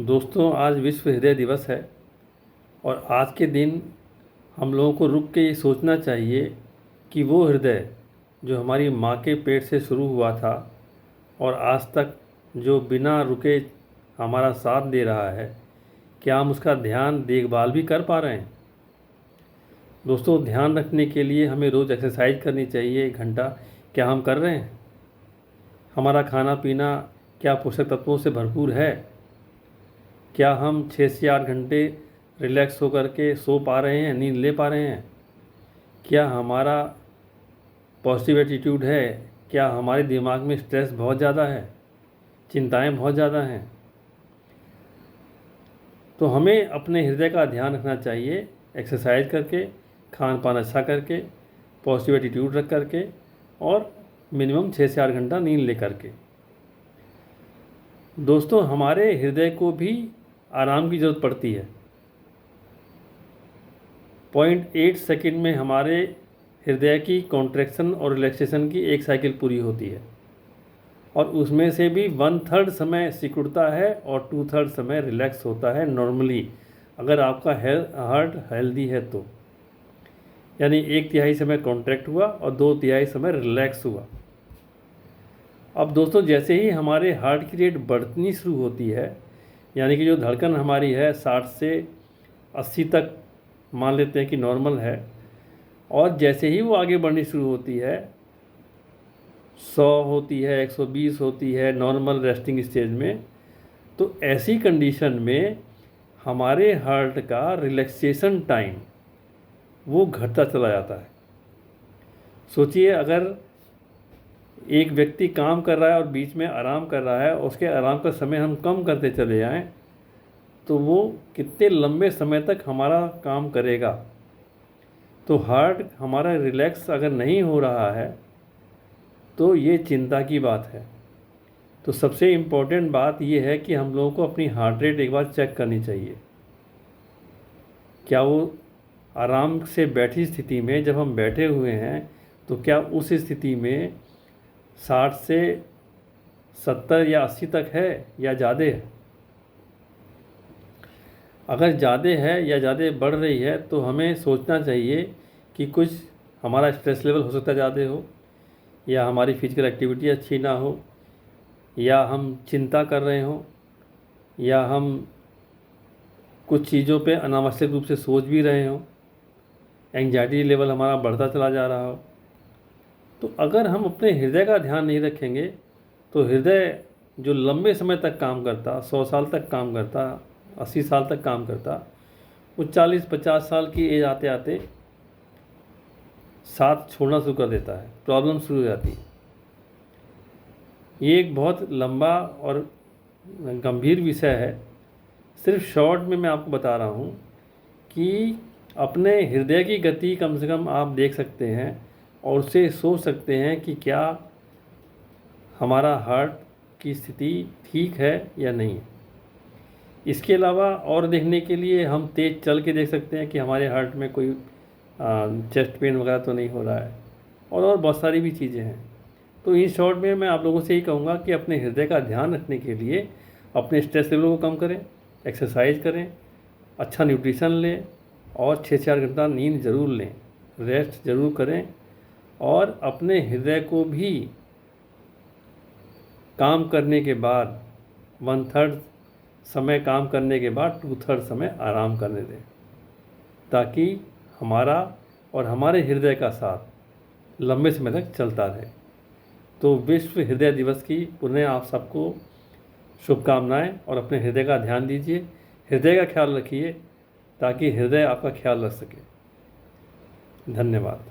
दोस्तों, आज विश्व हृदय दिवस है और आज के दिन हम लोगों को रुक के ये सोचना चाहिए कि वो हृदय जो हमारी माँ के पेट से शुरू हुआ था और आज तक जो बिना रुके हमारा साथ दे रहा है, क्या हम उसका ध्यान देखभाल भी कर पा रहे हैं। दोस्तों, ध्यान रखने के लिए हमें रोज़ एक्सरसाइज करनी चाहिए 1 घंटा। क्या हम कर रहे हैं? हमारा खाना पीना क्या पोषक तत्वों से भरपूर है? क्या हम 6 से 8 घंटे रिलैक्स होकर के सो पा रहे हैं, नींद ले पा रहे हैं? क्या हमारा पॉजिटिव एटीट्यूड है? क्या हमारे दिमाग में स्ट्रेस बहुत ज़्यादा है, चिंताएं बहुत ज़्यादा हैं? तो हमें अपने हृदय का ध्यान रखना चाहिए एक्सरसाइज करके, खान पान अच्छा करके, पॉजिटिव एटीट्यूड रख करके और मिनिमम 6 से 8 घंटा नींद ले करके। दोस्तों, हमारे हृदय को भी आराम की ज़रूरत पड़ती है। 0.8 सेकंड में हमारे हृदय की कॉन्ट्रैक्शन और रिलैक्सेशन की एक साइकिल पूरी होती है और उसमें से भी 1/3 समय सिकुड़ता है और 2/3 समय रिलैक्स होता है नॉर्मली, अगर आपका हार्ट हेल्दी है तो। यानी 1/3 समय कॉन्ट्रैक्ट हुआ और 2/3 समय रिलैक्स हुआ। अब दोस्तों, जैसे ही हमारे हार्ट की रेट बढ़नी शुरू होती है, यानी कि जो धड़कन हमारी है 60 से 80 तक मान लेते हैं कि नॉर्मल है, और जैसे ही वो आगे बढ़नी शुरू होती है 100 होती है, 120 होती है नॉर्मल रेस्टिंग स्टेज में, तो ऐसी कंडीशन में हमारे हार्ट का रिलैक्सेशन टाइम वो घटता चला जाता है। सोचिए, अगर एक व्यक्ति काम कर रहा है और बीच में आराम कर रहा है, उसके आराम का समय हम कम करते चले जाएं, तो वो कितने लंबे समय तक हमारा काम करेगा। तो हार्ट हमारा रिलैक्स अगर नहीं हो रहा है तो ये चिंता की बात है। तो सबसे इम्पोर्टेंट बात ये है कि हम लोगों को अपनी हार्ट रेट एक बार चेक करनी चाहिए। क्या वो आराम से बैठी स्थिति में, जब हम बैठे हुए हैं, तो क्या उस स्थिति में 60 से 70 या 80 तक है या ज़्यादा है? अगर ज़्यादा है या ज़्यादा बढ़ रही है तो हमें सोचना चाहिए कि कुछ हमारा स्ट्रेस लेवल हो सकता है ज़्यादा हो, या हमारी फिजिकल एक्टिविटी अच्छी ना हो, या हम चिंता कर रहे हों, या हम कुछ चीज़ों पे अनावश्यक रूप से सोच भी रहे हों, एंग्जाइटी लेवल हमारा बढ़ता चला जा रहा हो। तो अगर हम अपने हृदय का ध्यान नहीं रखेंगे तो हृदय जो लंबे समय तक काम करता, 100 साल तक काम करता, 80 साल तक काम करता, वो 40-50 साल की एज आते आते साथ छोड़ना शुरू कर देता है, प्रॉब्लम शुरू हो जाती है। ये एक बहुत लंबा और गंभीर विषय है। सिर्फ शॉर्ट में मैं आपको बता रहा हूँ कि अपने हृदय की गति कम से कम आप देख सकते हैं और उससे सोच सकते हैं कि क्या हमारा हार्ट की स्थिति ठीक है या नहीं। इसके अलावा और देखने के लिए हम तेज़ चल के देख सकते हैं कि हमारे हार्ट में कोई चेस्ट पेन वगैरह तो नहीं हो रहा है, और बहुत सारी भी चीज़ें हैं। तो इन शॉर्ट में मैं आप लोगों से यही कहूँगा कि अपने हृदय का ध्यान रखने के लिए अपने स्ट्रेस लेवल को कम करें, एक्सरसाइज करें, अच्छा न्यूट्रिशन लें और 6 से 8 घंटा नींद ज़रूर लें, रेस्ट ज़रूर करें, और अपने हृदय को भी काम करने के बाद 1/3 समय काम करने के बाद 2/3 समय आराम करने दें, ताकि हमारा और हमारे हृदय का साथ लंबे समय तक चलता रहे। तो विश्व हृदय दिवस की पुनः आप सबको शुभकामनाएं, और अपने हृदय का ध्यान दीजिए, हृदय का ख्याल रखिए ताकि हृदय आपका ख्याल रख सके। धन्यवाद।